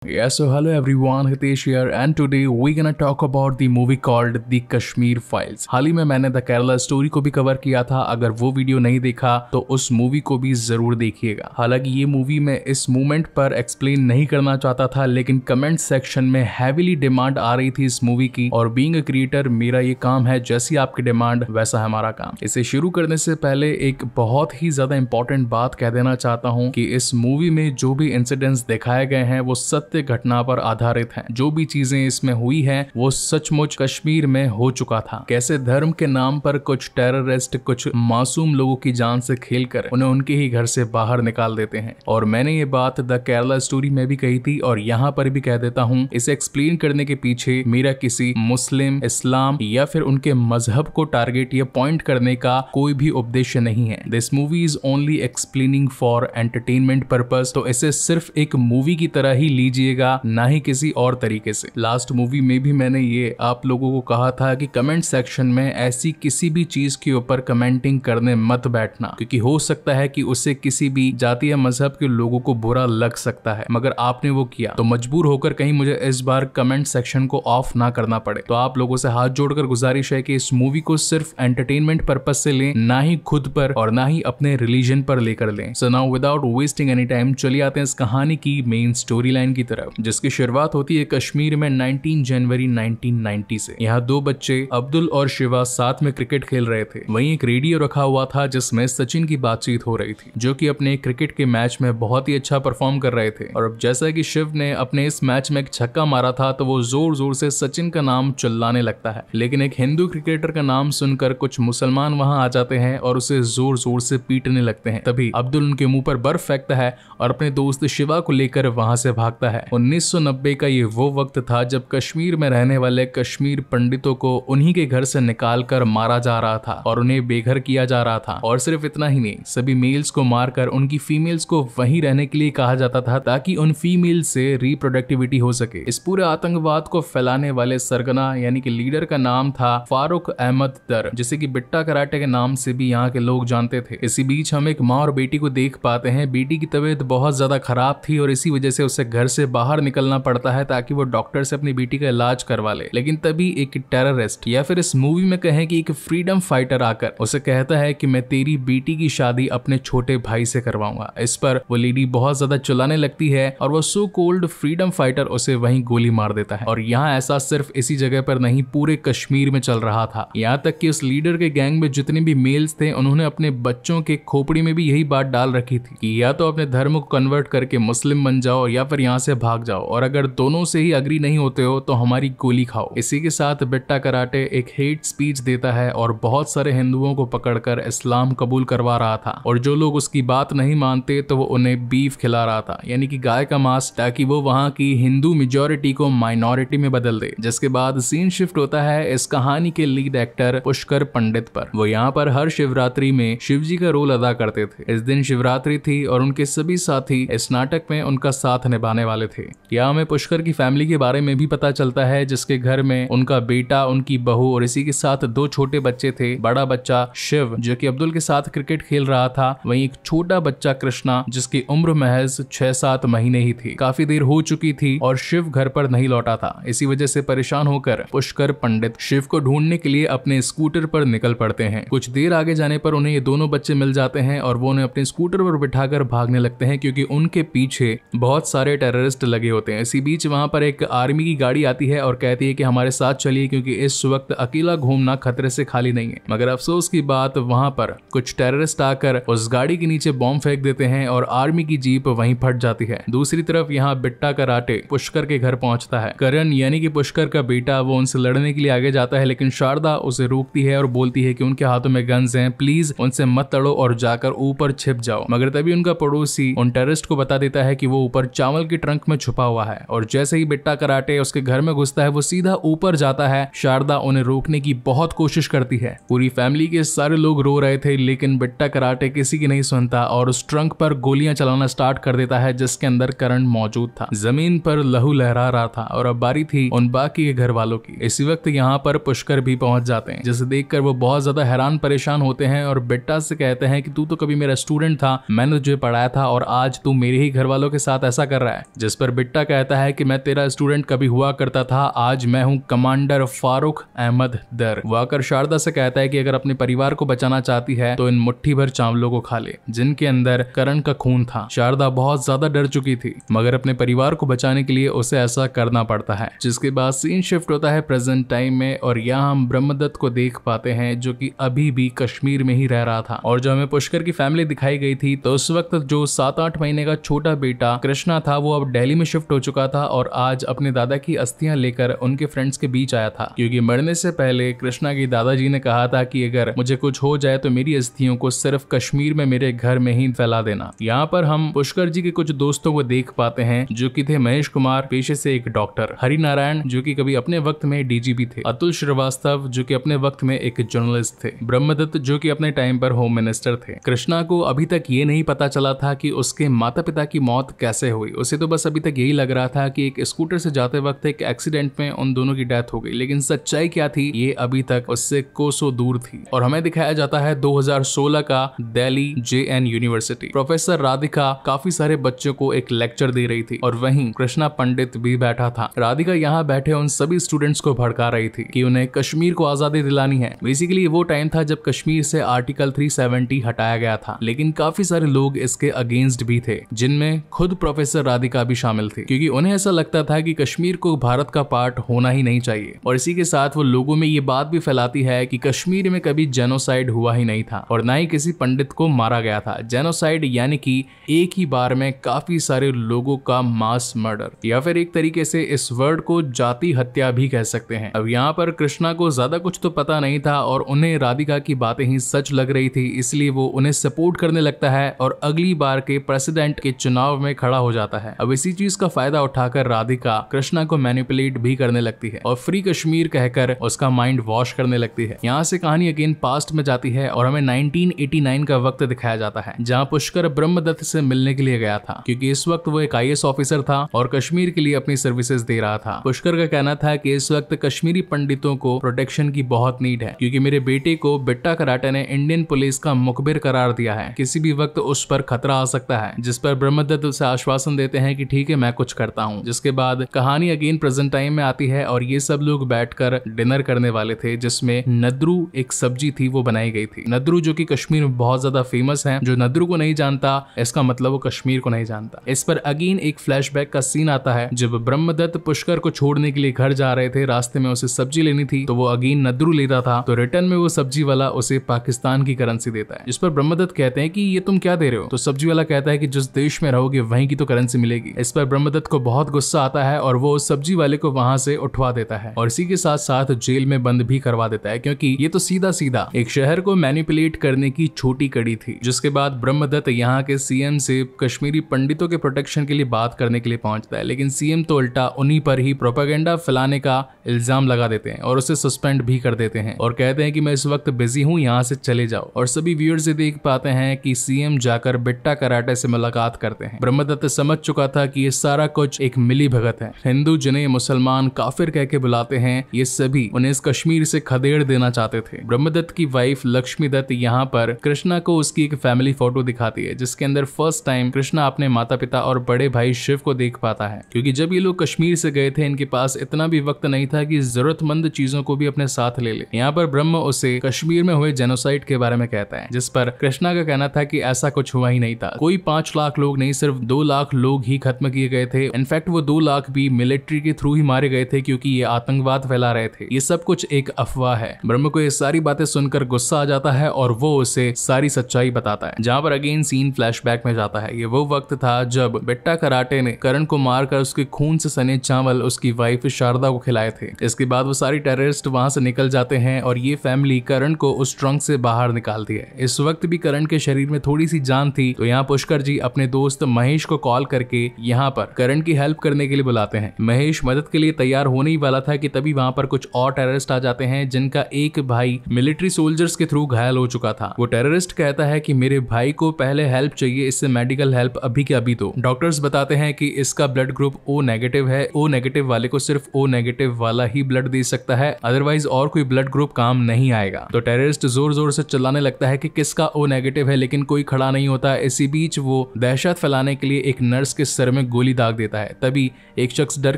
Yes, so hello everyone, Hitesh here and today we're gonna talk about the movie called The Kashmir Files। हाल ही में मैंने the Kerala story को भी cover किया था, अगर वो वीडियो नहीं देखा तो उस मूवी को भी जरूर देखिएगा। हालांकि ये मूवी मैं इस मूवमेंट पर एक्सप्लेन नहीं करना चाहता था, लेकिन कमेंट सेक्शन में हैवीली डिमांड आ रही थी इस मूवी की, और बीइंग अ क्रिएटर मेरा ये काम है, जैसी आपकी डिमांड वैसा है हमारा काम। इसे शुरू करने से पहले एक बहुत ही ज्यादा इंपॉर्टेंट बात कह देना चाहता हूँ कि इस मूवी में जो भी इंसिडेंट्स दिखाए गए हैं वो सत्य घटना पर आधारित हैं। जो भी चीजें इसमें हुई हैं वो सचमुच कश्मीर में हो चुका था। कैसे धर्म के नाम पर कुछ टेररिस्ट कुछ मासूम लोगों की जान से खेलकर उन्हें उनके ही घर से बाहर निकाल देते हैं। और मैंने ये बात द केरला स्टोरी में भी कही थी और यहाँ पर भी कह देता हूँ, इसे एक्सप्लेन करने के पीछे मेरा किसी मुस्लिम, इस्लाम या फिर उनके मजहब को टारगेट या पॉइंट करने का कोई भी उद्देश्य नहीं है। This movie is only explaining for entertainment purpose, तो इसे सिर्फ एक मूवी की तरह ही लीजिएगा, ना ही किसी और तरीके से। लास्ट मूवी में भी मैंने ये आप लोगों को कहा था कि कमेंट सेक्शन में ऐसी किसी भी चीज के ऊपर कमेंटिंग करने मत बैठना, क्योंकि हो सकता है कि उससे किसी भी जाति या मजहब के लोगों को बुरा लग सकता है। मगर आपने वो किया तो मजबूर होकर कहीं मुझे इस बार कमेंट सेक्शन को ऑफ ना करना पड़े। तो आप लोगों से हाथ जोड़कर गुजारिश है कि इस मूवी को सिर्फ एंटरटेनमेंट पर्पज से लें, ना ही खुद पर और ना ही अपने रिलीजन पर लेकर लें। So now without wasting any time चलिए आते हैं इस कहानी की मेन स्टोरी लाइन की तरफ, जिसकी शुरुआत होती है कश्मीर में 19 जनवरी 1990 से। यहाँ दो बच्चे अब्दुल और शिवा साथ में क्रिकेट खेल रहे थे। वहीं एक रेडियो रखा हुआ था जिसमें सचिन की बातचीत हो रही थी, जो कि अपने क्रिकेट के मैच में बहुत ही अच्छा परफॉर्म कर रहे थे। और अब जैसा कि शिव ने अपने इस मैच में एक छक्का मारा था तो वो जोर जोर से सचिन का नाम चिल्लाने लगता है, लेकिन एक हिंदू क्रिकेटर का नाम सुनकर कुछ मुसलमान वहां आ जाते हैं और उसे जोर जोर से पीटने लगते हैं। तभी अब्दुल उनके मुंह पर बर्फ फेंकता है और अपने दोस्त शिवा को लेकर वहां से भागता है। 1990 का ये वो वक्त था जब कश्मीर में रहने वाले कश्मीर पंडितों को उन्हीं के घर से निकालकर मारा जा रहा था और उन्हें बेघर किया जा रहा था। और सिर्फ इतना ही नहीं, सभी मेल्स को मारकर उनकी फीमेल्स को वहीं रहने के लिए कहा जाता था ताकि उन फीमेल से रिप्रोडक्टिविटी हो सके। इस पूरे आतंकवाद को फैलाने वाले सरगना यानी कि लीडर का नाम था फारूक अहमद दर, जिसे कि बिट्टा कराटे के नाम से भी यहाँ के लोग जानते थे। इसी बीच हम एक माँ और बेटी को देख पाते हैं। बेटी की तबीयत बहुत ज्यादा खराब थी और इसी वजह से उसे घर से बाहर निकलना पड़ता है ताकि वो डॉक्टर से अपनी बेटी का इलाज करवा ले। लेकिन तभी एक टेररिस्ट या फिर इस मूवी में कहें कि एक फ्रीडम फाइटर आकर उसे कहता है कि मैं तेरी बेटी की शादी अपने छोटे भाई से करवाऊंगा। इस पर वो लेडी बहुत ज्यादा चिल्लाने लगती है और वो सो कोल्ड फ्रीडम फाइटर उसे वहीं गोली मार देता है। और यहाँ ऐसा सिर्फ इसी जगह पर नहीं, पूरे कश्मीर में चल रहा था। यहाँ तक कि उस लीडर के गैंग में जितने भी मेल्स थे उन्होंने अपने बच्चों के खोपड़ी में भी यही बात डाल रखी थी कि या तो अपने धर्म को कन्वर्ट करके मुस्लिम बन जाओ या फिर यहाँ से भाग जाओ, और अगर दोनों से ही अग्री नहीं होते हो तो हमारी गोली खाओ। इसी के साथ बिट्टा कराटे एक हेट स्पीच देता है और बहुत सारे हिंदुओं को पकड़कर इस्लाम कबूल करवा रहा था, और जो लोग उसकी बात नहीं मानते तो वो उन्हें बीफ खिला रहा था, यानी कि गाय का मांस, ताकि वो वहाँ की हिंदू मेजोरिटी को माइनॉरिटी में बदल दे। जिसके बाद सीन शिफ्ट होता है इस कहानी के लीड एक्टर पुष्कर पंडित पर। वो यहाँ पर हर शिवरात्रि में शिवजी का रोल अदा करते थे। इस दिन शिवरात्रि थी और उनके सभी साथी इस नाटक में उनका साथ निभाने वाले थे। यहाँ हमें पुष्कर की फैमिली के बारे में भी पता चलता है, जिसके घर में उनका बेटा, उनकी बहू और इसी के साथ दो छोटे बच्चे थे। बड़ा बच्चा शिव जो कि अब्दुल के साथ क्रिकेट खेल रहा था, वहीं एक छोटा बच्चा कृष्णा जिसकी उम्र महज 6-7 महीने ही थी। काफी देर हो चुकी थी और शिव घर पर नहीं लौटा था। इसी वजह से परेशान होकर पुष्कर पंडित शिव को ढूंढने के लिए अपने स्कूटर पर निकल पड़ते हैं। कुछ देर आगे जाने पर उन्हें ये दोनों बच्चे मिल जाते हैं और वो उन्हें अपने स्कूटर पर बिठाकर भागने लगते हैं, क्योंकि उनके पीछे बहुत सारे टेररिस्ट लगे होते हैं। इसी बीच वहां पर एक आर्मी की गाड़ी आती है और कहती है कि हमारे साथ चलिए, क्योंकि इस वक्त अकेला घूमना खतरे से खाली नहीं है। मगर अफसोस की बात, वहां पर कुछ टेररिस्ट आकर उस गाड़ी के नीचे बॉम्ब फेंक देते हैं और आर्मी की जीप वहीं फट जाती है। दूसरी तरफ यहाँ बिट्टा कराटे पुष्कर के घर पहुंचता है। करण यानी कि पुष्कर का बेटा वो उनसे लड़ने के लिए आगे जाता है, लेकिन शारदा उसे रोकती है और बोलती है कि उनके हाथों में गन्स हैं, प्लीज उनसे मत लड़ो और जाकर ऊपर छिप जाओ। मगर तभी उनका पड़ोसी उन टेररिस्ट को बता देता है कि वो ऊपर चावल की ट्रंक में छुपा हुआ है, और जैसे ही बिट्टा कराटे उसके घर में घुसता है वो सीधा ऊपर जाता है। शारदा उन्हें रोकने की बहुत कोशिश करती है। पूरी फैमिली के सारे लोग रो रहे थे, लेकिन बिट्टा कराटे किसी की नहीं सुनता और उस ट्रंक पर गोलियां चलाना स्टार्ट कर देता है, जिसके अंदर करण मौजूद था। जमीन पर लहू लहरा रहा था और अब बारी थी उन बाकी के घर वालों की। इसी वक्त यहाँ पर पुष्कर भी पहुंच जाते हैं, जिसे देखकर वो बहुत ज्यादा हैरान परेशान होते हैं और बिट्टा से कहते हैं कि तू तो कभी मेरा स्टूडेंट था, मैंने तुझे पढ़ाया था और आज तू मेरे ही घर वालों के साथ ऐसा कर रहा है। जिस पर बिट्टा कहता है कि मैं तेरा स्टूडेंट कभी हुआ करता था, आज मैं हूँ कमांडर फारूक अहमद दर। वो आकर शारदा से कहता है कि अगर अपने परिवार को बचाना चाहती है तो इन मुट्ठी भर चावलों को खा ले जिनके अंदर करण का खून था। शारदा बहुत ज्यादा डर चुकी थी मगर अपने परिवार को बचाने के लिए उसे ऐसा करना पड़ता है। जिसके बाद सीन शिफ्ट होता है प्रेजेंट टाइम में और यहाँ हम ब्रह्मदत्त को देख पाते हैं जो कि अभी भी कश्मीर में ही रह रहा था। और जो हमें पुष्कर की फैमिली दिखाई गई थी तो उस वक्त जो 7-8 महीने का छोटा बेटा कृष्णा था वो अब दिल्ली में शिफ्ट हो चुका था और आज अपने दादा की अस्थियां लेकर उनके फ्रेंड्स के बीच आया था, क्योंकि मरने से पहले कृष्णा के दादाजी ने कहा था कि अगर मुझे कुछ हो जाए तो मेरी अस्थियों को सिर्फ कश्मीर में मेरे घर में ही फैला देना। यहाँ पर हम पुष्कर जी के कुछ दोस्तों को देख पाते हैं जो कि थे महेश कुमार पेशे से एक डॉक्टर, हरि नारायण जो कि कभी अपने वक्त में डीजीपी थे, अतुल श्रीवास्तव जो कि अपने वक्त में एक जर्नलिस्ट थे, ब्रह्मदत्त जो कि अपने टाइम पर होम मिनिस्टर थे। कृष्णा को अभी तक ये नहीं पता चला था कि उसके माता पिता की मौत कैसे हुई। उसे तो बस अभी तक यही लग रहा था कि एक स्कूटर से जाते वक्त एक एक्सीडेंट में उन दोनों की डेथ हो गई, लेकिन सच्चाई क्या थी ये अभी तक उससे कोसों दूर थी। और हमें दिखाया जाता है 2016 का Delhi JN university. Professor Radhika काफी सारे बच्चों को एक लेक्चर दे रही थी और वहीं कृष्णा पंडित भी बैठा था। राधिका यहाँ बैठे उन सभी स्टूडेंट्स को भड़का रही थी कि उन्हें कश्मीर को आजादी दिलानी है। बेसिकली वो टाइम था जब कश्मीर से आर्टिकल 370 हटाया गया था, लेकिन काफी सारे लोग इसके अगेंस्ट भी थे जिनमें खुद प्रोफेसर राधिका भी शामिल थी, क्योंकि उन्हें ऐसा लगता था कि कश्मीर को भारत का पार्ट होना ही नहीं चाहिए। और इसी के साथ वो लोगों में ये बात भी फैलाती है कि कश्मीर में कभी जेनोसाइड हुआ ही नहीं था और ना ही किसी पंडित को मारा गया था। जेनोसाइड यानी कि एक ही बार में काफी सारे लोगों का मास मर्डर, या फिर एक तरीके से इस वर्ड को जाति हत्या भी कह सकते हैं। अब यहाँ पर कृष्णा को ज्यादा कुछ तो पता नहीं था और उन्हें राधिका की बातें ही सच लग रही थी, इसलिए वो उन्हें सपोर्ट करने लगता है और अगली बार के प्रेसिडेंट के चुनाव में खड़ा हो जाता है। अब इसी चीज का फायदा उठाकर राधिका कृष्णा को मैनिपुलेट भी करने लगती है और फ्री कश्मीर कहकर उसका माइंड वॉश करने लगती है। यहाँ से कहानी अगेन पास्ट में जाती है और हमें 1989 का वक्त दिखाया जाता है जहाँ पुष्कर ब्रह्मदत्त से मिलने के लिए गया था, क्योंकि इस वक्त वो एक IAS ऑफिसर था और कश्मीर के लिए अपनी सर्विसेज दे रहा था। पुष्कर का कहना था कि इस वक्त कश्मीरी पंडितों को प्रोटेक्शन की बहुत नीड है, क्योंकि मेरे बेटे को बिट्टा कराटे ने इंडियन पुलिस का मुखबिर करार दिया है, किसी भी वक्त उस पर खतरा आ सकता है। जिस पर ब्रह्मदत्त उसे आश्वासन देते हैं कि ठीक है मैं कुछ करता हूँ। जिसके बाद कहानी अगेन प्रेजेंट टाइम में आती है और ये सब लोग बैठकर डिनर करने वाले थे, जिसमें नद्रू एक सब्जी थी वो बनाई गई थी। नद्रू जो कि कश्मीर में बहुत ज्यादा फेमस है, जो नद्रू को नहीं जानता इसका मतलब वो कश्मीर को नहीं जानता। इस पर अगेन एक फ्लैशबैक का सीन आता है जब ब्रह्मदत्त पुष्कर को छोड़ने के लिए घर जा रहे थे, रास्ते में उसे सब्जी लेनी थी तो वो अगेन नद्रू ले रहा था, तो रिटर्न में वो सब्जी वाला उसे पाकिस्तान की करेंसी देता है। जिस पर ब्रह्मदत्त कहते हैं कि ये तुम क्या दे रहे हो, तो सब्जी वाला कहता है कि जिस देश में रहोगे वहीं की तो करेंसी मिलेगी। इस पर ब्रह्मदत्त को बहुत गुस्सा आता है और वो सब्जी वाले को वहां से उठवा देता है और इसी के साथ साथ जेल में बंद भी करवा देता है, क्योंकि ये तो सीधा सीधा एक शहर को मैनिपुलेट करने की छोटी कड़ी थी। जिसके बाद ब्रह्मदत्त यहाँ के CM से कश्मीरी पंडितों के प्रोटेक्शन के लिए बात करने के लिए पहुंचता है, लेकिन CM तो उल्टा उन्हीं पर ही प्रोपेगेंडा फैलाने का इल्जाम लगा देते हैं और उसे सस्पेंड भी कर देते हैं और कहते हैं कि मैं इस वक्त बिजी हूँ, यहाँ से चले जाओ। और सभी व्यूअर्स से देख पाते हैं कि CM जाकर बिट्टा कराटे से मुलाकात करते हैं। ब्रह्मदत्त समझ चुका था कि ये सारा कुछ एक मिली भगत है। हिंदू जिन्हें मुसलमान काफिर कह के बुलाते हैं, ये सभी उन्हें इस कश्मीर से खदेड़ देना चाहते थे। ब्रह्मदत्त की वाइफ लक्ष्मी दत्त यहाँ पर कृष्णा को उसकी एक फैमिली फोटो दिखाती है, जिसके अंदर फर्स्ट टाइम कृष्णा अपने माता पिता और बड़े भाई शिव को देख पाता है, क्योंकि जब ये लोग कश्मीर से गए थे इनके पास इतना भी वक्त नहीं था कि जरूरतमंद चीजों को भी अपने साथ ले ले। यहाँ पर ब्रह्म उसे कश्मीर में हुए जेनोसाइड के बारे में कहता है, जिस पर कृष्णा का कहना था कि ऐसा कुछ हुआ ही नहीं था, कोई 5 लाख लोग नहीं सिर्फ 2 लाख लोग ही खत्म किए गए थे। इनफैक्ट वो 2 लाख भी मिलिट्री के थ्रू ही मारे गए थे, क्योंकि ये आतंकवाद फैला रहे थे। ये सब कुछ एक अफवाह है। ब्रह्म को ये सारी बातें सुनकर गुस्सा आ जाता है और वो उसे सारी सच्चाई बताता है। जहाँ पर अगेन सीन फ्लैशबैक में जाता है। ये वो वक्त था जब बिट्टा कराटे ने करण को मारकर उसके खून से सने चावल उसकी वाइफ शारदा को खिलाए थे। इसके बाद वो सारी टेररिस्ट वहां से निकल जाते हैं और ये फैमिली करण को उस ट्रंक से बाहर निकालती है। इस वक्त भी करण के शरीर में थोड़ी सी जान थी, तो यहाँ पुष्कर जी अपने दोस्त महेश को कॉल करके यहाँ पर करण की हेल्प करने के लिए बुलाते हैं। महेश मदद के लिए तैयार होने ही वाला था कि तभी वहां पर कुछ और टेररिस्ट आ जाते हैं, जिनका एक भाई मिलिट्री सोल्जर्स के थ्रू घायल हो चुका था। वो टेररिस्ट कहता है कि मेरे भाई को पहले हेल्प चाहिए, इससे मेडिकल हेल्प अभी के अभी दो। डॉक्टर्स बताते हैं कि इसका ब्लड ग्रुप O नेगेटिव है, O नेगेटिव वाले को सिर्फ O नेगेटिव वाला ही ब्लड दे सकता है, अदरवाइज और कोई ब्लड ग्रुप काम नहीं आएगा। तो टेररिस्ट जोर जोर से चिल्लाने लगता है कि किसका O नेगेटिव है, लेकिन कोई खड़ा नहीं होता। इसी बीच वो दहशत फैलाने के लिए एक नर्स के सर में में गोली दाग देता है। तभी एक शख्स डर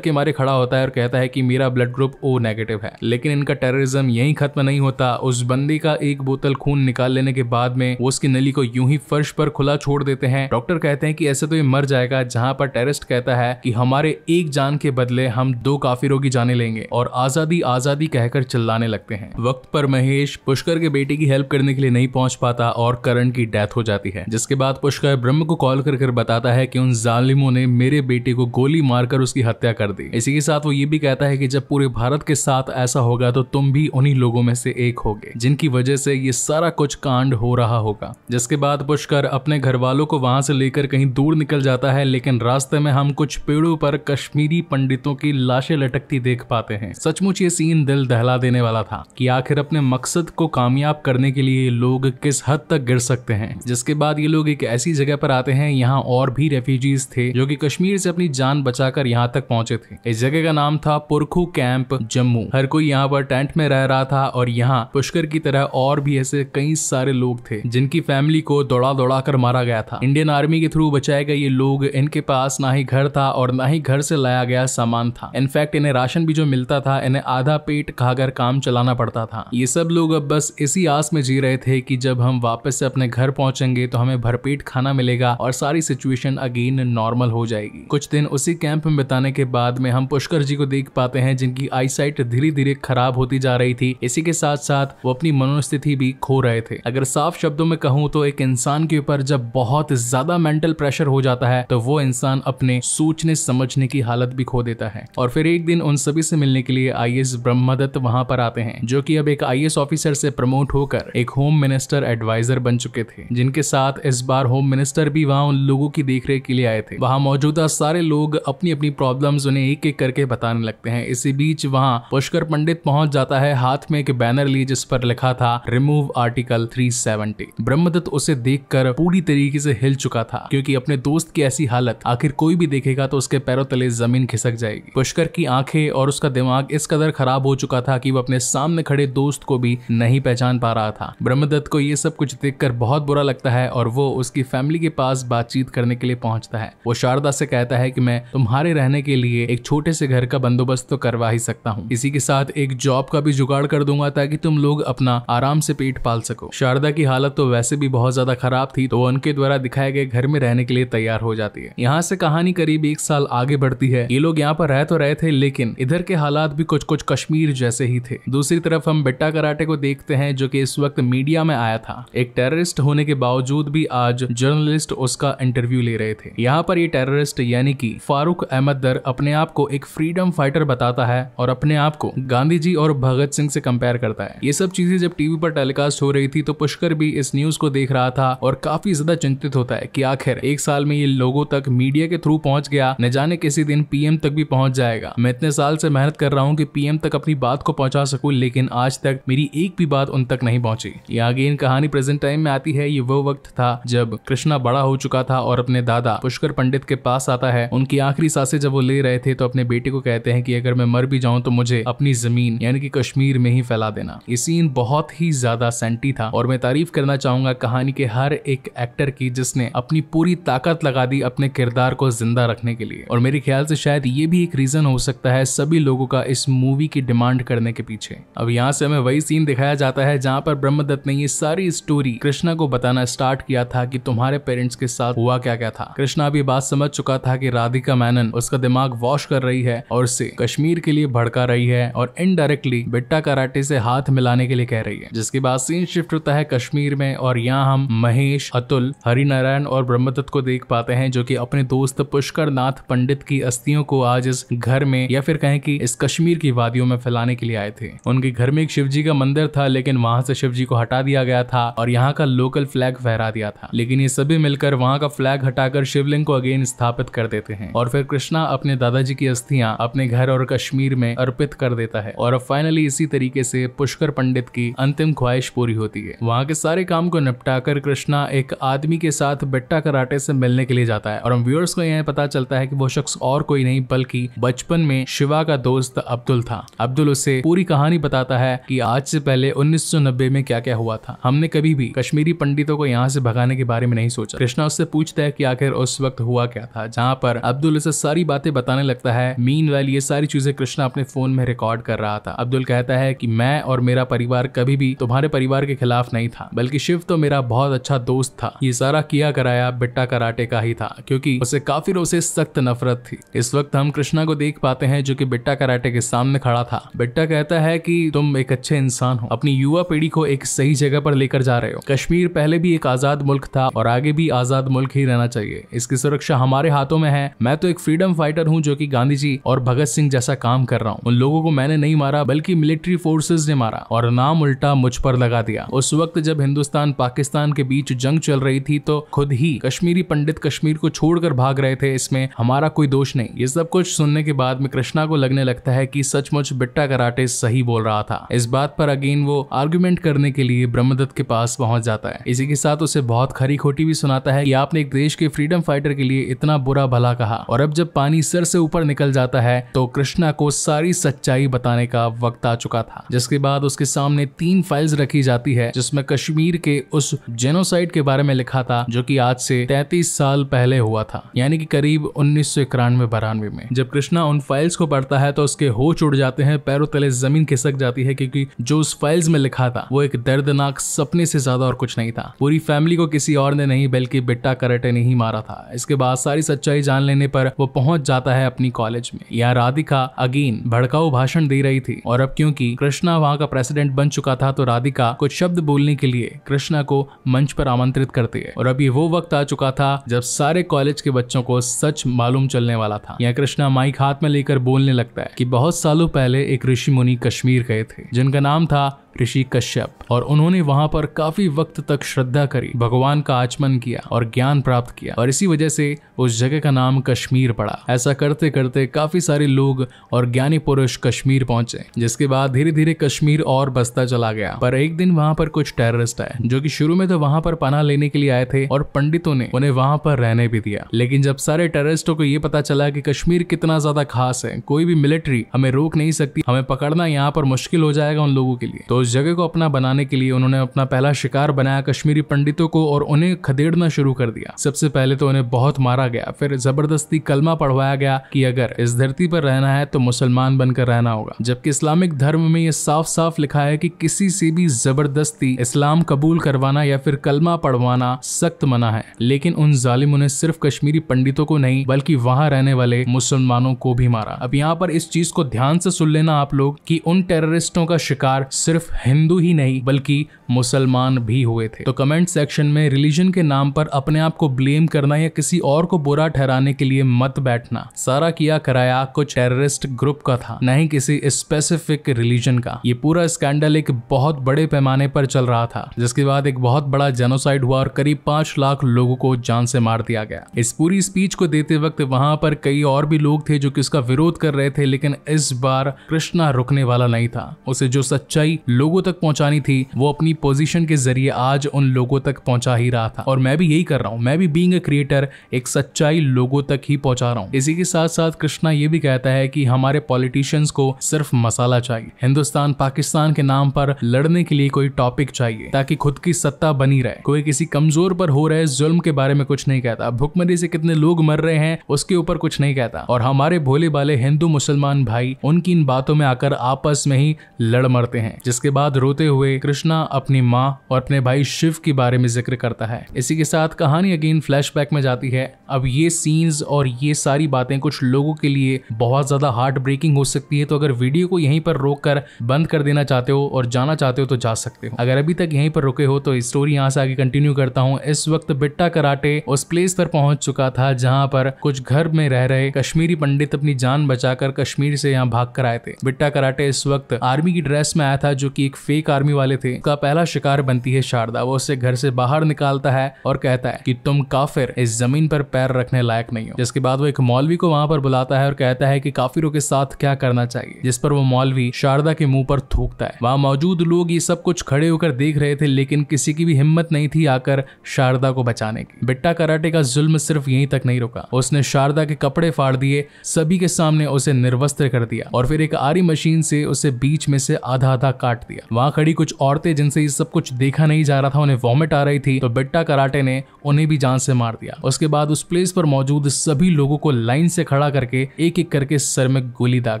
के मारे खड़ा होता है और कहता है कि मेरा ब्लड ग्रुप O नेगेटिव है। लेकिन इनका टेररिज्म यहीं खत्म नहीं होता। उस बंदी का एक बोतल खून निकाल लेने के बाद में वो उसकी नली को यूं ही फर्श पर खुला छोड़ देते हैं। डॉक्टर कहते हैं कि ऐसे तो ये मर जाएगा, जहां पर टेररिस्ट कहता है कि हमारे एक जान के बदले हम 2 काफिरों की जाने लेंगे, और आजादी आजादी कहकर चिल्लाने लगते हैं। वक्त पर महेश पुष्कर के बेटे की हेल्प करने के लिए नहीं पहुंच पाता और करण की डेथ हो जाती है, जिसके बाद पुष्कर ब्रह्म को कॉल कर बताता है कि उन जालिमों ने मेरे बेटे को गोली मारकर उसकी हत्या कर दी। इसी के साथ वो ये भी कहता है कि जब पूरे भारत के साथ ऐसा होगा तो तुम भी उन्हीं लोगों में से एक होगे जिनकी वजह से ये सारा कुछ कांड हो रहा होगा। जिसके बाद पुष्कर अपने घर वालों को वहां से लेकर कहीं दूर निकल जाता है, लेकिन रास्ते में हम कुछ पेड़ों पर कश्मीरी पंडितों की लाशें लटकती देख पाते हैं। सचमुच ये सीन दिल दहला देने वाला था कि आखिर अपने मकसद को कामयाब करने के लिए लोग किस हद तक गिर सकते हैं। जिसके बाद ये लोग एक ऐसी जगह पर आते हैं, यहाँ और भी रेफ्यूजीज थे जो कि कश्मीर से अपनी जान बचाकर यहाँ तक पहुंचे थे। इस जगह का नाम था पुरखू कैंप जम्मू। हर कोई यहाँ पर टेंट में रह रहा था और यहाँ पुष्कर की तरह और भी ऐसे कई सारे लोग थे जिनकी फैमिली को दौड़ा दौड़ा कर मारा गया था। इंडियन आर्मी के थ्रू बचाए गए ये लोग, इनके पास ना ही घर था और ना ही घर से लाया गया सामान था। इनफैक्ट इन्हें राशन भी जो मिलता था, इन्हें आधा पेट खाकर काम चलाना पड़ता था। ये सब लोग अब बस इसी आस में जी रहे थे कि जब हम वापस से अपने घर पहुंचेंगे तो हमें भरपेट खाना मिलेगा और सारी सिचुएशन अगेन नॉर्मल हो जाएगी। कुछ दिन उसी कैंप में बिताने के बाद में हम पुष्कर जी को देख पाते हैं जिनकी आईसाइट धीरे धीरे खराब होती जा रही थी। इसी के साथ साथ वो अपनी मनोस्थिति भी खो रहे थे। अगर साफ शब्दों में कहूं तो एक इंसान के ऊपर जब बहुत ज्यादा मेंटल प्रेशर हो जाता है तो वो इंसान अपने सोचने समझने की हालत भी खो देता है। और फिर एक दिन उन सभी से मिलने के लिए IAS ब्रह्मदत्त वहां पर आते हैं, जो कि अब एक IAS ऑफिसर से प्रमोट होकर एक होम मिनिस्टर एडवाइजर बन चुके थे, जिनके साथ इस बार होम मिनिस्टर भी वहां उन लोगों की देखरेख के लिए आए थे। वहां मौजूदा सारे लोग अपनी अपनी प्रॉब्लम्स उन्हें एक एक करके बताने लगते हैं। इसी बीच वहां पुष्कर पंडित पहुंच जाता है हाथ में एक बैनर लिए जिस पर लिखा था रिमूव आर्टिकल 370। ब्रह्मदत्त उसे देखकर पूरी तरीके से हिल चुका था, क्योंकि अपने दोस्त की ऐसी हालत आखिर कोई भी देखेगा तो उसके पैरों तले जमीन खिसक जाएगी। पुष्कर की आंखें और उसका दिमाग इस कदर खराब हो चुका था कि वो अपने सामने खड़े दोस्त को भी नहीं पहचान पा रहा था। ब्रह्मदत्त को ये सब कुछ देखकर बहुत बुरा लगता है और वो उसकी फैमिली के पास बातचीत करने के लिए पहुंचता है। वो शारदा से कहता है कि मैं तुम्हारे रहने के लिए एक छोटे से घर का बंदोबस्त तो करवा ही सकता हूँ, इसी के साथ एक जॉब का भी जुगाड़ कर दूंगा ताकि तुम लोग अपना आराम से पेट पाल सको। शारदा की हालत तो वैसे भी बहुत ज्यादा खराब थी, तो वो उनके द्वारा दिखाए गए घर में रहने के लिए तैयार हो जाती है। यहाँ से कहानी करीब 1 साल आगे बढ़ती है। ये लोग यहाँ पर रह तो रहे थे, लेकिन इधर के हालात भी कुछ कुछ कश्मीर जैसे ही थे। दूसरी तरफ हम बिट्टा कराटे को देखते हैं, जो कि इस वक्त मीडिया में आया था। एक टेररिस्ट होने के बावजूद भी आज जर्नलिस्ट उसका इंटरव्यू ले रहे थे। यहाँ पर ये टेररिस्ट यानी कि फारूक अहमद दर अपने आप को एक फ्रीडम फाइटर बताता है और अपने आप को गांधी जी और भगत सिंह से कंपेयर करता है। ये सब चीजें जब टीवी पर टेलीकास्ट हो रही थी तो पुष्कर भी इस न्यूज को देख रहा था और काफी ज्यादा चिंतित होता है कि आखिर 1 साल में ये लोगों तक मीडिया के थ्रू पहुंच गया, न जाने किसी दिन PM तक भी पहुंच जाएगा। मैं इतने साल से मेहनत कर रहा हूँ कि PM तक अपनी बात को पहुंचा सकूं, लेकिन आज तक मेरी एक भी बात उन तक नहीं पहुंची। ये आगे इन कहानी प्रेजेंट टाइम में आती है। ये वो वक्त था जब कृष्णा बड़ा हो चुका था और अपने दादा पुष्कर पंडित के पास आता है। उनकी आखिरी सांसें जब वो ले रहे थे तो अपने बेटे को कहते हैं कि अगर मैं मर भी जाऊं तो मुझे अपनी जमीन यानी कि कश्मीर में ही फैला देना। ये सीन बहुत ही ज्यादा सेंटी था और मैं तारीफ करना चाहूंगा कहानी के हर एक एक्टर की, जिसने अपनी पूरी ताकत लगा दी अपने किरदार को जिंदा रखने के लिए। और मेरे ख्याल से शायद ये भी एक रीजन हो सकता है सभी लोगों का इस मूवी की डिमांड करने के पीछे। अब यहाँ से हमें वही सीन दिखाया जाता है जहाँ पर ब्रह्मदत्त ने ये सारी स्टोरी कृष्णा को बताना स्टार्ट किया था कि तुम्हारे पेरेंट्स के साथ हुआ क्या क्या था। कृष्णा भी बात समझ चुका था कि राधिका मेनन उसका दिमाग वॉश कर रही है और उसे कश्मीर के लिए भड़का रही है और इनडायरेक्टली बिट्टा कराटे से हाथ मिलाने के लिए कह रही है। जिसके बाद सीन शिफ्ट होता है कश्मीर में और यहाँ हम महेश, अतुल, हरिनारायण और ब्रह्मदत्त को देख पाते हैं, जो कि अपने दोस्त पुष्कर नाथ पंडित की अस्थियों को आज इस घर में या फिर कहें कि इस कश्मीर की वादियों में फैलाने के लिए आए थे। उनके घर में एक शिवजी का मंदिर था, लेकिन वहां से शिवजी को हटा दिया गया था और यहाँ का लोकल फ्लैग फहरा दिया था। लेकिन ये सभी मिलकर वहाँ का फ्लैग हटाकर शिवलिंग को अगेन स्थापित कर देते हैं और फिर कृष्णा अपने दादाजी की अस्थियां अपने घर और कश्मीर में अर्पित कर देता है। और अब फाइनली इसी तरीके से पुष्कर पंडित की अंतिम ख्वाहिश पूरी होती है। वहाँ के सारे काम को निपटाकर कृष्णा एक आदमी के साथ बिट्टा कराटे से मिलने के लिए जाता है और हम व्यूअर्स को यह पता चलता है कि वो शख्स और कोई नहीं बल्कि बचपन में शिवा का दोस्त अब्दुल था। अब्दुल उसे पूरी कहानी बताता है कि आज से पहले 1990 में क्या क्या हुआ था। हमने कभी भी कश्मीरी पंडितों को यहाँ से भगाने के बारे में नहीं सोचा। कृष्णा उससे पूछता है कि आखिर उस वक्त हुआ क्या था, जहाँ पर अब्दुल उसे सारी बातें बताने लगता है। मीनवाइल ये सारी चीजें कृष्णा अपने फोन में रिकॉर्ड कर रहा था। अब्दुल कहता है कि मैं और मेरा परिवार कभी भी तुम्हारे परिवार के खिलाफ नहीं था, बल्कि शिव तो मेरा बहुत अच्छा दोस्त था। ये सारा किया कराया बिट्टा कराटे का ही था, क्योंकि उसे काफिरों से सख्त नफरत थी। इस वक्त हम कृष्णा को देख पाते हैं जो कि बिट्टा कराटे के सामने खड़ा था। बिट्टा कहता है कि तुम एक अच्छे इंसान हो, अपनी युवा पीढ़ी को एक सही जगह पर लेकर जा रहे हो। कश्मीर पहले भी एक आजाद मुल्क था और आगे भी आजाद मुल्क ही रहना चाहिए। इसकी सुरक्षा हमारे हाथों में है। मैं तो एक फ्रीडम फाइटर हूँ जो कि गांधी जी और भगत सिंह जैसा काम कर रहा हूँ। उन लोगों को मैंने नहीं मारा, बल्कि मिलिट्री फोर्सेस ने मारा और नाम उल्टा मुझ पर लगा दिया। उस वक्त जब हिंदुस्तान पाकिस्तान के बीच जंग चल रही थी तो खुद ही कश्मीरी पंडित कश्मीर को छोड़कर भाग रहे थे, इसमें हमारा कोई दोष नहीं। ये सब कुछ सुनने के बाद में कृष्णा को लगने लगता है कि सचमुच बिट्टा कराटे सही बोल रहा था। इस बात पर अगेन वो आर्गुमेंट करने के लिए ब्रह्मदत्त के पास पहुंच जाता है। इसी के साथ उसे बहुत खरी खोटी भी सुनाता है कि आपने एक देश के फ्रीडम फाइटर के लिए इतना बुरा भला कहा। और अब जब पानी सर से ऊपर निकल जाता है तो कृष्णा को सारी सच्चाई बताने का वक्त आ चुका था। जिसके बाद उसके सामने 3 फाइल्स रखी जाती है जिसमें कश्मीर के उस जेनोसाइड के बारे में लिखा था जो कि आज से 33 साल पहले हुआ था, यानी कि करीब 1991-92 में। जब कृष्णा उन फाइल्स को पढ़ता है तो उसके होश उड़ जाते हैं, पैरों तले जमीन खिसक जाती है, क्योंकि जो उस फाइल्स में लिखा था वो एक दर्दनाक सपने से ज्यादा और कुछ नहीं था। पूरी फैमिली को किसी और ने नहीं बल्कि बिट्टा कराटे ने ही मारा था। इसके बाद सारी सच्चाई जान लेने पर वो पहुंच जाता है अपनी कॉलेज में। यहाँ राधिका अगेन भड़काऊ भाषण दे रही थी और अब क्योंकि कृष्णा वहाँ का प्रेसिडेंट बन चुका था तो राधिका कुछ शब्द बोलने के लिए कृष्णा को मंच पर आमंत्रित करती है। और अब ये वो वक्त आ चुका था जब सारे कॉलेज के बच्चों को सच मालूम चलने वाला था। यहाँ कृष्णा माइक हाथ में लेकर बोलने लगता है कि बहुत सालों पहले एक ऋषि मुनि कश्मीर गए थे जिनका नाम था ऋषि कश्यप और उन्होंने वहां पर काफी वक्त तक श्रद्धा करी, भगवान का आचमन किया और ज्ञान प्राप्त किया और इसी वजह से उस जगह का नाम कश्मीर पड़ा। ऐसा करते करते काफी सारे लोग और ज्ञानी पुरुष कश्मीर पहुंचे, जिसके बाद धीरे धीरे कश्मीर और बसता चला गया। पर एक दिन वहां पर कुछ टेररिस्ट आए जो कि शुरू में तो वहां पर पनाह लेने के लिए आए थे और पंडितों ने उन्हें वहां पर रहने भी दिया। लेकिन जब सारे टेररिस्टों को ये पता चला कि कश्मीर कितना ज्यादा खास है, कोई भी मिलिट्री हमें रोक नहीं सकती, हमें पकड़ना यहाँ पर मुश्किल हो जाएगा उन लोगों के लिए, तो उस जगह को अपना बनाने के लिए उन्होंने अपना पहला शिकार बनाया कश्मीरी पंडितों को और उन्हें खदेड़ना शुरू कर दिया। सबसे पहले तो उन्हें बहुत मारा गया, फिर जबरदस्ती कलमा पढ़वाया गया कि अगर इस धरती पर रहना है तो मुसलमान बनकर रहना होगा, जबकि इस्लामिक धर्म में यह साफ साफ लिखा है कि किसी से भी जबरदस्ती इस्लाम कबूल करवाना या फिर कलमा पढ़वाना सख्त मना है। लेकिन उन जालिमों ने सिर्फ कश्मीरी पंडितों को नहीं बल्कि वहां रहने वाले मुसलमानों को भी मारा। अब यहाँ पर इस चीज को ध्यान से सुन लेना आप लोग कि उन टेररिस्टों का शिकार सिर्फ हिंदू ही नहीं बल्कि मुसलमान भी हुए थे। तो कमेंट सेक्शन में रिलीजन के नाम पर अपने आप को ब्लेम करना या किसी और को बुरा ठहराने के लिए मत बैठना। सारा किया कराया कुछ टेररिस्ट ग्रुप का था, न ही किसी स्पेसिफिक रिलीजन का। ये पूरा स्कैंडल एक बहुत बड़े पैमाने पर चल रहा था, जिसके बाद एक बहुत बड़ा जेनोसाइड हुआ और करीब 5 लाख लोगों को जान से मार दिया गया। इस पूरी स्पीच को देते वक्त वहां पर कई और भी लोग थे जो कि उसका विरोध कर रहे थे, लेकिन इस बार कृष्णा रुकने वाला नहीं था। उसे जो सच्चाई लोगों तक पहुंचानी थी वो अपनी पोजीशन के जरिए आज उन लोगों तक पहुंचा ही रहा था। और मैं भी यही कर रहा हूं, मैं भी बीइंग अ क्रिएटर एक सच्चाई लोगों तक ही पहुंचा रहा हूं। इसी के साथ साथ कृष्णा ये भी कहता है कि हमारे पॉलिटिशियंस को सिर्फ मसाला चाहिए, हिंदुस्तान पाकिस्तान के नाम पर लड़ने के लिए कोई टॉपिक चाहिए ताकि खुद की सत्ता बनी रहे। कोई किसी कमजोर पर हो रहे जुल्म के बारे में कुछ नहीं कहता, भुखमरी से कितने लोग मर रहे हैं उसके ऊपर कुछ नहीं कहता। और हमारे भोले भाले हिंदू मुसलमान भाई उनकी इन बातों में आकर आपस में ही लड़ मरते हैं। जिसके बाद रोते हुए कृष्णा अपनी माँ और अपने भाई शिव के बारे में जिक्र करता है। इसी के साथ कहानी अगेन फ्लैशबैक में जाती है। अब ये सीन्स और ये सारी बातें कुछ लोगों के लिए बहुत ज्यादा हार्ट ब्रेकिंग हो सकती है, तो अगर वीडियो को यहीं पर रोक कर बंद कर देना चाहते हो और जाना चाहते हो तो जा सकते हो। अगर अभी तक यहीं पर रुके हो तो स्टोरी यहाँ से आगे कंटिन्यू करता हूँ। इस वक्त बिट्टा कराटे उस प्लेस पर पहुंच चुका था जहाँ पर कुछ घर में रह रहे कश्मीरी पंडित अपनी जान बचाकर कश्मीर से यहाँ भाग कर आए थे। बिट्टा कराटे इस वक्त आर्मी की ड्रेस में आया था जो कि एक फेक आर्मी वाले थे। का पहला शिकार बनती है शारदा। वो उसे घर से बाहर निकालता है और कहता है कि तुम काफिर इस जमीन पर पैर रखने लायक नहीं हो। जिसके बाद वो एक मौलवी को वहां पर बुलाता है और कहता है कि काफिरों के साथ क्या करना चाहिए, जिस पर वो मौलवी शारदा के मुंह पर थूकता है। वहां मौजूद लोग ये सब कुछ खड़े होकर देख रहे थे, लेकिन किसी की भी हिम्मत नहीं थी आकर शारदा को बचाने की। बिट्टा कराटे का जुल्म सिर्फ यहीं तक नहीं रुका, उसने शारदा के कपड़े फाड़ दिए, सभी के सामने उसे निर्वस्त्र कर दिया और फिर एक आरी मशीन से उसे बीच में से आधा आधा काट दिया। वहां खड़ी कुछ औरतें जिनसे ये सब कुछ देखा नहीं जा रहा था, उन्हें वॉमिट आ रही थी, तो बिट्टा कराटे ने उन्हें भी जान से मार दिया। उसके बाद उस प्लेस पर मौजूद सभी लोगों को लाइन से खड़ा करके एक एक करके सर में गोली दाग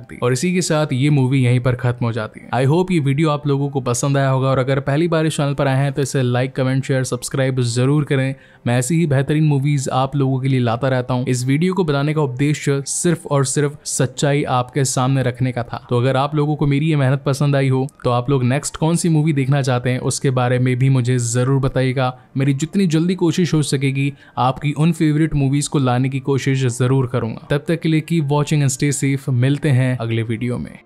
दी और इसी के साथ ये मूवी यहीं पर खत्म हो जाती है। आई होप ये वीडियो आप लोगों को पसंद आया होगा और अगर पहली बार इस चैनल पर आए हैं तो इसे लाइक, कमेंट, शेयर, सब्सक्राइब जरूर करें। मैं ऐसी ही बेहतरीन मूवीज आप लोगों के लिए लाता रहता हूँ। इस वीडियो को बनाने का उद्देश्य सिर्फ और सिर्फ सच्चाई आपके सामने रखने का था। तो अगर आप लोगों को मेरी ये मेहनत पसंद आई हो तो आप लोग नेक्स्ट कौन सी मूवी देखना चाहते हैं उसके बारे में भी मुझे जरूर बताइएगा। मेरी जितनी जल्दी कोशिश हो सकेगी आपकी उन फेवरेट मूवीज को लाने की कोशिश जरूर करूंगा। तब तक के लिए keep watching and stay safe. मिलते हैं अगले वीडियो में।